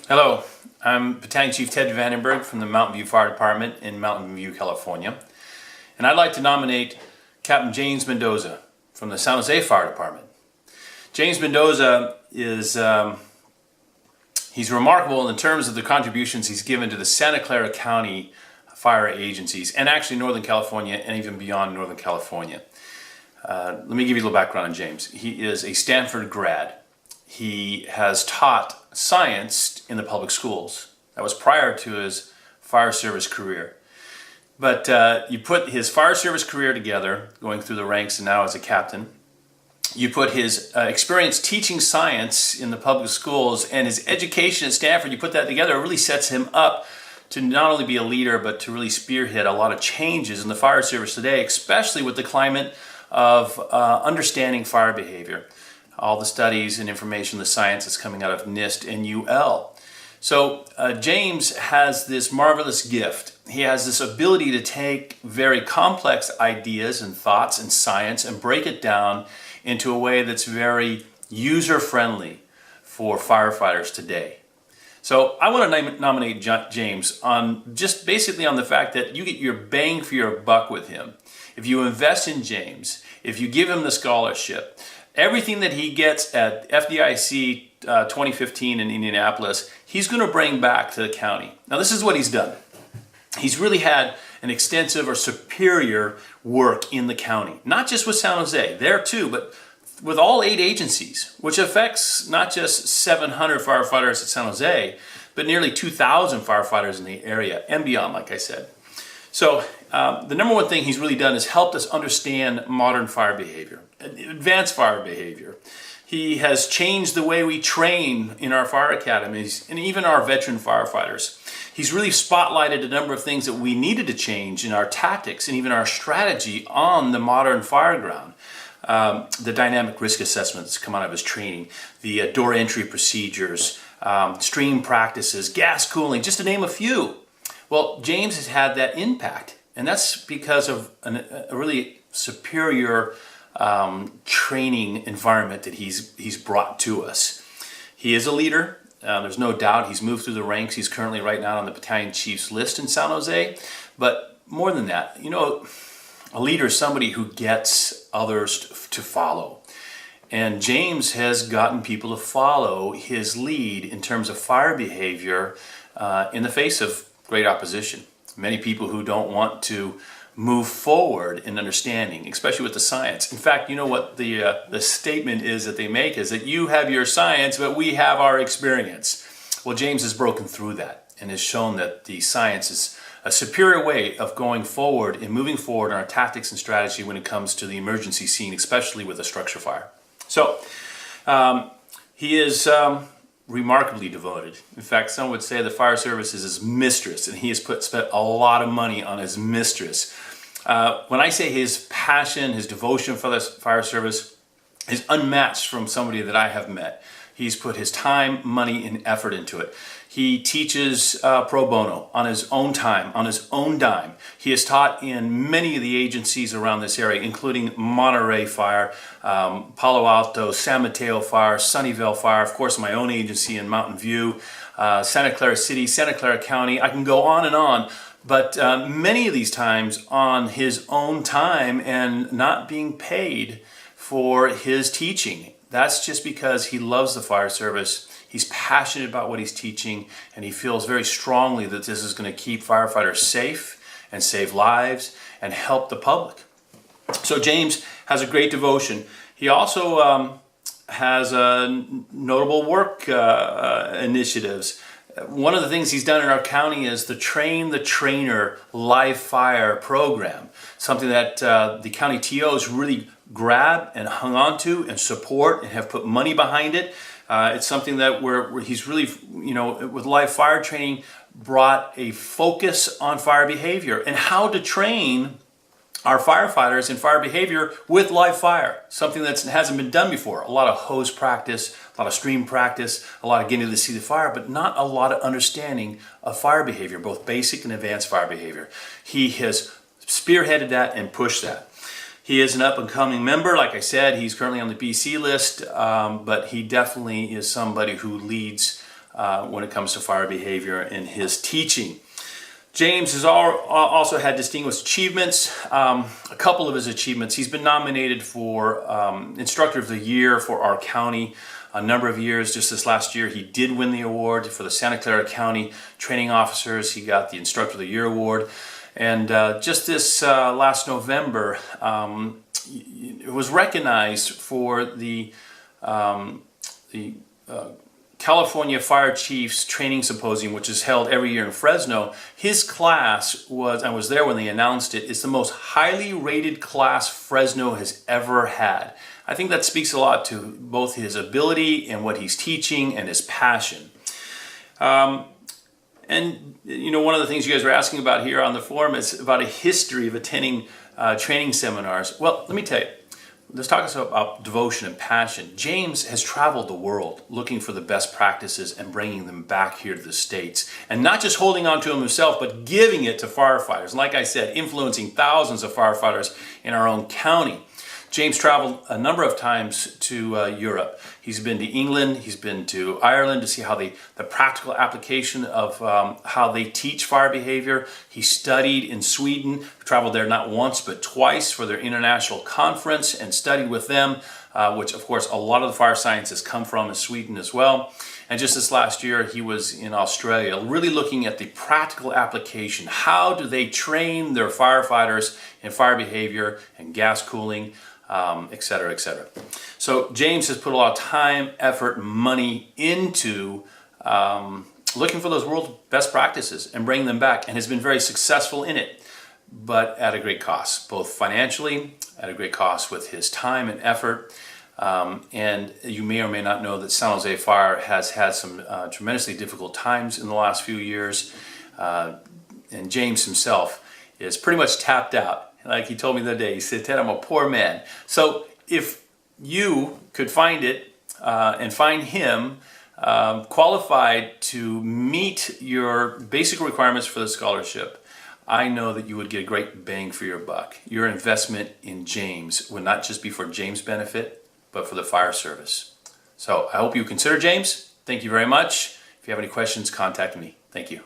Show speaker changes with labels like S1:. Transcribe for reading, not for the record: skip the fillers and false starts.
S1: Hello, I'm Battalion Chief Ted Vandenberg from the Mountain View Fire Department in Mountain View, California. And I'd like to nominate Captain James Mendoza from the San Jose Fire Department. James Mendoza is he's remarkable in terms of the contributions he's given to the Santa Clara County fire agencies and actually Northern California and even beyond Northern California. Let me give you a little background on James. He is a Stanford grad. He has taught science in the public schools. That was prior to his fire service career. But you put his fire service career together, going through the ranks and now as a captain. You put his experience teaching science in the public schools and his education at Stanford, you put that together, it really sets him up to not only be a leader, but to really spearhead a lot of changes in the fire service today, especially with the climate of understanding fire behavior. All the studies and information, the science that's coming out of NIST and UL. So James has this marvelous gift. He has this ability to take very complex ideas and thoughts and science and break it down into a way that's very user-friendly for firefighters today. So I want to nominate James on just basically on the fact that you get your bang for your buck with him. If you invest in James, if you give him the scholarship, everything that he gets at FDIC 2015 in Indianapolis, he's going to bring back to the county. Now this is what he's done. He's really had an extensive or superior work in the county, not just with San Jose, there too, but with all 8 agencies, which affects not just 700 firefighters at San Jose, but nearly 2,000 firefighters in the area and beyond, like I said. So the number one thing he's really done is helped us understand modern fire behavior, advanced fire behavior. He has changed the way we train in our fire academies and even our veteran firefighters. He's really spotlighted a number of things that we needed to change in our tactics and even our strategy on the modern fire ground. The dynamic risk assessments come out of his training, the door entry procedures, stream practices, gas cooling, just to name a few. Well, James has had that impact, and that's because of a really superior training environment that he's brought to us. He is a leader. There's no doubt he's moved through the ranks. He's currently right now on the battalion chief's list in San Jose. But more than that, you know, a leader is somebody who gets others to follow. And James has gotten people to follow his lead in terms of fire behavior in the face of great opposition. Many people who don't want to move forward in understanding, especially with the science. In fact, you know what the statement is that they make is that you have your science, but we have our experience. Well, James has broken through that and has shown that the science is a superior way of going forward and moving forward in our tactics and strategy when it comes to the emergency scene, especially with a structure fire. So he is remarkably devoted. In fact, some would say the fire service is his mistress, and he has spent a lot of money on his mistress. When I say his passion, his devotion for the fire service is unmatched from somebody that I have met. He's put his time, money, and effort into it. He teaches pro bono on his own time, on his own dime. He has taught in many of the agencies around this area, including Monterey Fire, Palo Alto, San Mateo Fire, Sunnyvale Fire, of course my own agency in Mountain View, Santa Clara City, Santa Clara County. I can go on and on, but many of these times on his own time and not being paid for his teaching. That's just because he loves the fire service. He's passionate about what he's teaching, and he feels very strongly that this is going to keep firefighters safe and save lives and help the public. So James has a great devotion. He also has notable work initiatives. One of the things he's done in our county is the Train the Trainer live fire program, something that the county TOs really grab and hung on to and support and have put money behind it. It's something that where he's really, you know, with live fire training, brought a focus on fire behavior and how to train our firefighters in fire behavior with live fire, something that hasn't been done before. A lot of hose practice, a lot of stream practice, a lot of getting to see the fire, but not a lot of understanding of fire behavior, both basic and advanced fire behavior. He has spearheaded that and pushed that. He is an up-and-coming member. Like I said, he's currently on the BC list, but he definitely is somebody who leads when it comes to fire behavior and his teaching. James has also had distinguished achievements. A couple of his achievements. He's been nominated for Instructor of the Year for our county a number of years. Just this last year, he did win the award for the Santa Clara County Training Officers. He got the Instructor of the Year award. And just this last November, it was recognized for the California Fire Chiefs Training Symposium, which is held every year in Fresno. His class was, I was there when they announced it, is the most highly rated class Fresno has ever had. I think that speaks a lot to both his ability and what he's teaching and his passion. And you know, one of the things you guys were asking about here on the forum is about a history of attending training seminars. Well, let me tell you. Let's talk about devotion and passion. James has traveled the world looking for the best practices and bringing them back here to the States. And not just holding on to them himself, but giving it to firefighters. And like I said, influencing thousands of firefighters in our own county. James traveled a number of times to Europe. He's been to England, he's been to Ireland to see how the practical application of how they teach fire behavior. He studied in Sweden, traveled there not once but twice for their international conference and studied with them, which of course a lot of the fire sciences come from in Sweden as well. And just this last year, he was in Australia, really looking at the practical application. How do they train their firefighters in fire behavior and gas cooling, et cetera, et cetera. So James has put a lot of time, effort, and money into looking for those world best practices and bringing them back, and has been very successful in it, but at a great cost, both financially, at a great cost with his time and effort. And you may or may not know that San Jose Fire has had some tremendously difficult times in the last few years. And James himself is pretty much tapped out. Like he told me the other day, he said, "Ted, I'm a poor man." So if you could find it and find him qualified to meet your basic requirements for the scholarship, I know that you would get a great bang for your buck. Your investment in James would not just be for James' benefit, but for the fire service. So I hope you consider James. Thank you very much. If you have any questions, contact me. Thank you.